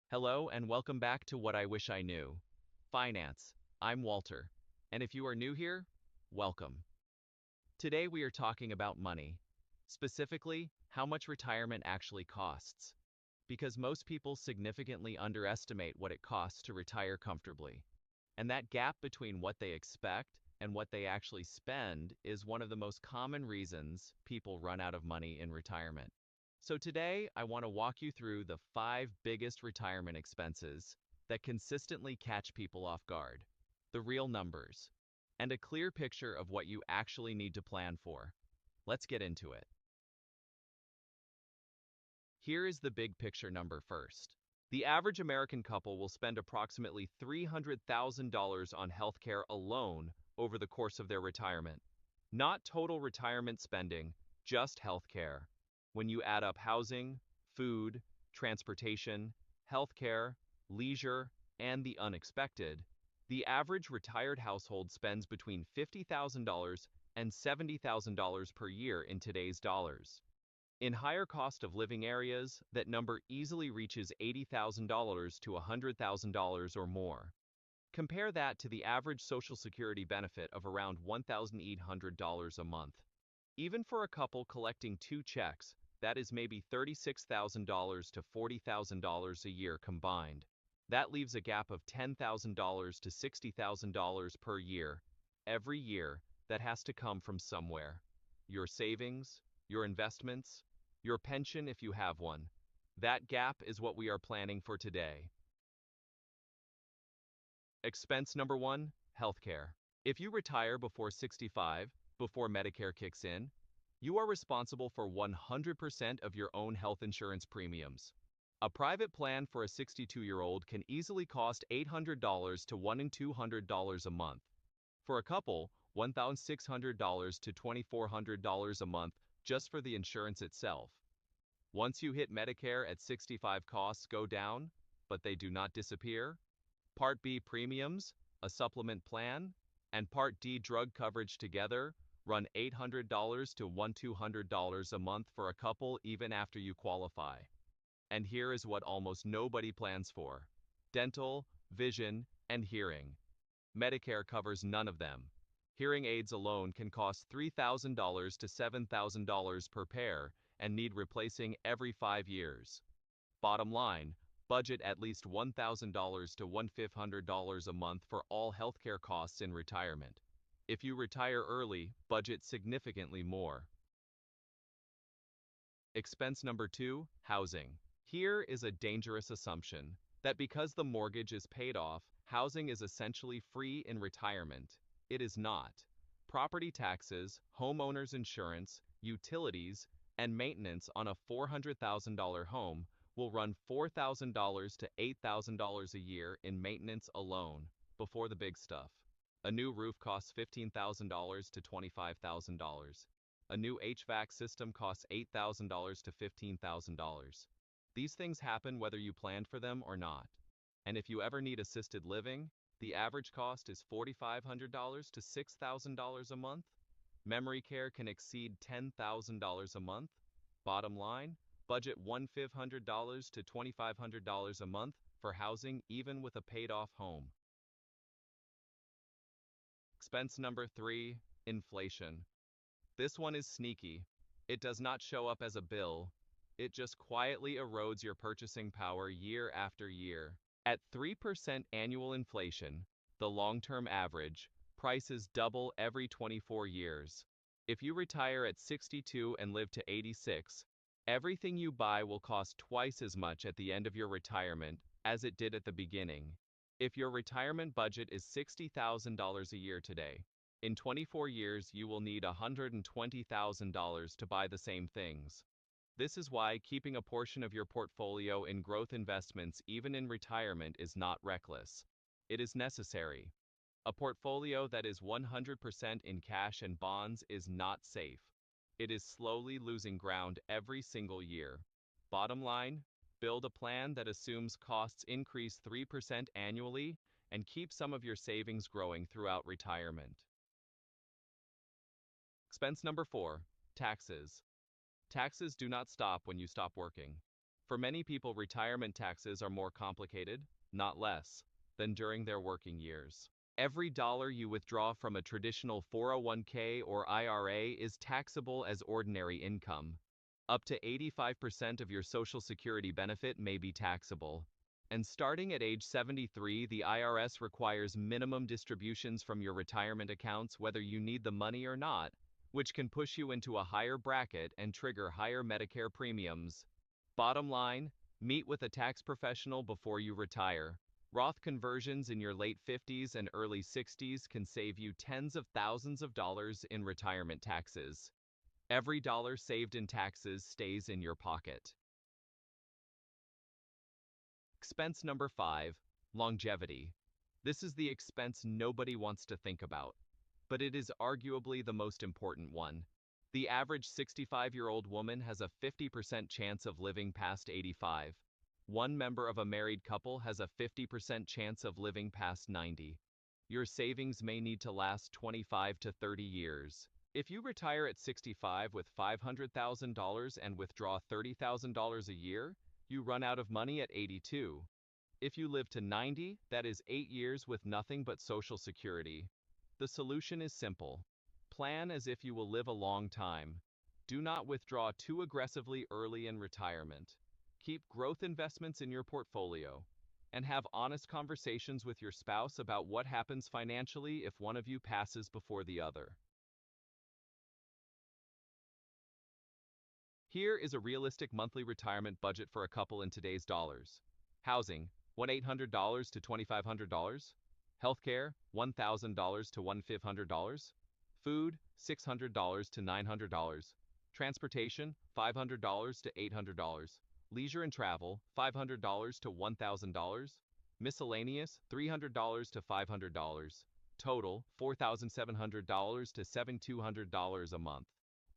Hello and welcome back to What I Wish I Knew. Finance. I'm Walter. And if you are new here, welcome. Today we are talking about money. Specifically, how much retirement actually costs. Because most people significantly underestimate what it costs to retire comfortably. And that gap between what they expect and what they actually spend is one of the most common reasons people run out of money in retirement. So today, I want to walk you through the 5 biggest retirement expenses that consistently catch people off guard, the real numbers, and a clear picture of what you actually need to plan for. Let's get into it. Here is the big picture number first. The average American couple will spend approximately $300,000 on healthcare alone over the course of their retirement. Not total retirement spending, just healthcare. When you add up housing, food, transportation, healthcare, leisure, and the unexpected, the average retired household spends between $50,000 and $70,000 per year in today's dollars. In higher cost of living areas, that number easily reaches $80,000 to $100,000 or more. Compare that to the average Social Security benefit of around $1,800 a month. Even for a couple collecting 2 checks, that is maybe $36,000 to $40,000 a year combined. That leaves a gap of $10,000 to $60,000 per year, every year, that has to come from somewhere. Your savings, your investments, your pension if you have one. That gap is what we are planning for today. Expense number 1, healthcare. If you retire before 65, before Medicare kicks in, you are responsible for 100% of your own health insurance premiums. A private plan for a 62-year-old can easily cost $800 to $1,200 a month. For a couple, $1,600 to $2,400 a month just for the insurance itself. Once you hit Medicare at 65, costs go down, but they do not disappear. Part B premiums, a supplement plan, and Part D drug coverage together run $800 to $1,200 a month for a couple even after you qualify. And here is what almost nobody plans for: dental, vision, and hearing. Medicare covers none of them. Hearing aids alone can cost $3,000 to $7,000 per pair and need replacing every 5 years. Bottom line, budget at least $1,000 to $1,500 a month for all healthcare costs in retirement. If you retire early, budget significantly more. Expense number 2, housing. Here is a dangerous assumption that because the mortgage is paid off, housing is essentially free in retirement. It is not. Property taxes, homeowners insurance, utilities, and maintenance on a $400,000 home will run $4,000 to $8,000 a year in maintenance alone, before the big stuff. A new roof costs $15,000 to $25,000. A new HVAC system costs $8,000 to $15,000. These things happen whether you planned for them or not. And if you ever need assisted living, the average cost is $4,500 to $6,000 a month. Memory care can exceed $10,000 a month. Bottom line, budget $1,500 to $2,500 a month for housing even with a paid-off home. Expense number 3, inflation. This one is sneaky. It does not show up as a bill. It just quietly erodes your purchasing power year after year. At 3% annual inflation, the long-term average, prices double every 24 years. If you retire at 62 and live to 86, everything you buy will cost twice as much at the end of your retirement as it did at the beginning. If your retirement budget is $60,000 a year today, in 24 years you will need $120,000 to buy the same things. This is why keeping a portion of your portfolio in growth investments even in retirement is not reckless. It is necessary. A portfolio that is 100% in cash and bonds is not safe. It is slowly losing ground every single year. Bottom line, build a plan that assumes costs increase 3% annually and keep some of your savings growing throughout retirement. Expense number 4, taxes. Taxes do not stop when you stop working. For many people, retirement taxes are more complicated, not less, than during their working years. Every dollar you withdraw from a traditional 401k or IRA is taxable as ordinary income. Up to 85% of your Social Security benefit may be taxable. And starting at age 73, the IRS requires minimum distributions from your retirement accounts whether you need the money or not, which can push you into a higher bracket and trigger higher Medicare premiums. Bottom line, meet with a tax professional before you retire. Roth conversions in your late 50s and early 60s can save you tens of thousands of dollars in retirement taxes. Every dollar saved in taxes stays in your pocket. Expense number 5, longevity. This is the expense nobody wants to think about, but it is arguably the most important one. The average 65-year-old woman has a 50% chance of living past 85. One member of a married couple has a 50% chance of living past 90. Your savings may need to last 25 to 30 years. If you retire at 65 with $500,000 and withdraw $30,000 a year, you run out of money at 82. If you live to 90, that is 8 years with nothing but Social Security. The solution is simple. Plan as if you will live a long time. Do not withdraw too aggressively early in retirement. Keep growth investments in your portfolio. And have honest conversations with your spouse about what happens financially if one of you passes before the other. Here is a realistic monthly retirement budget for a couple in today's dollars. Housing, $1,800 to $2,500. Healthcare, $1,000 to $1,500. Food, $600 to $900. Transportation, $500 to $800. Leisure and travel, $500 to $1,000. Miscellaneous, $300 to $500. Total, $4,700 to $7,200 a month,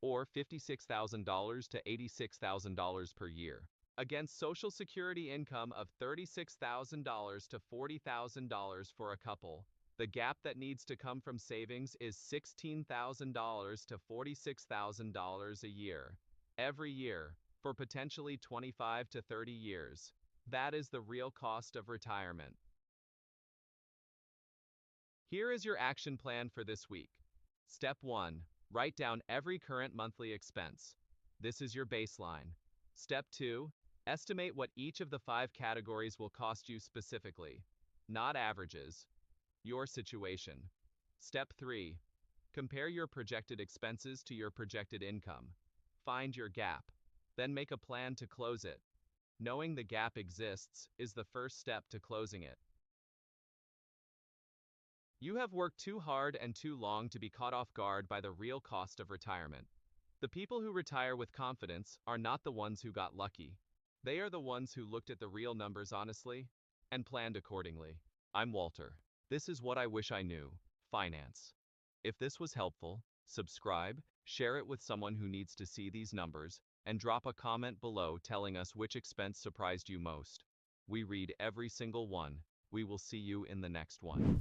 or $56,000 to $86,000 per year, against Social Security income of $36,000 to $40,000 for a couple. The gap that needs to come from savings is $16,000 to $46,000 a year, every year, for potentially 25 to 30 years. That is the real cost of retirement. Here is your action plan for this week. Step 1. Write down every current monthly expense. This is your baseline. Step 2. Estimate what each of the 5 categories will cost you specifically, not averages. Your situation. Step 3. Compare your projected expenses to your projected income. Find your gap. Then make a plan to close it. Knowing the gap exists is the first step to closing it. You have worked too hard and too long to be caught off guard by the real cost of retirement. The people who retire with confidence are not the ones who got lucky. They are the ones who looked at the real numbers honestly and planned accordingly. I'm Walter. This is what I wish I knew. Finance. If this was helpful, subscribe, share it with someone who needs to see these numbers, and drop a comment below telling us which expense surprised you most. We read every single one. We will see you in the next one.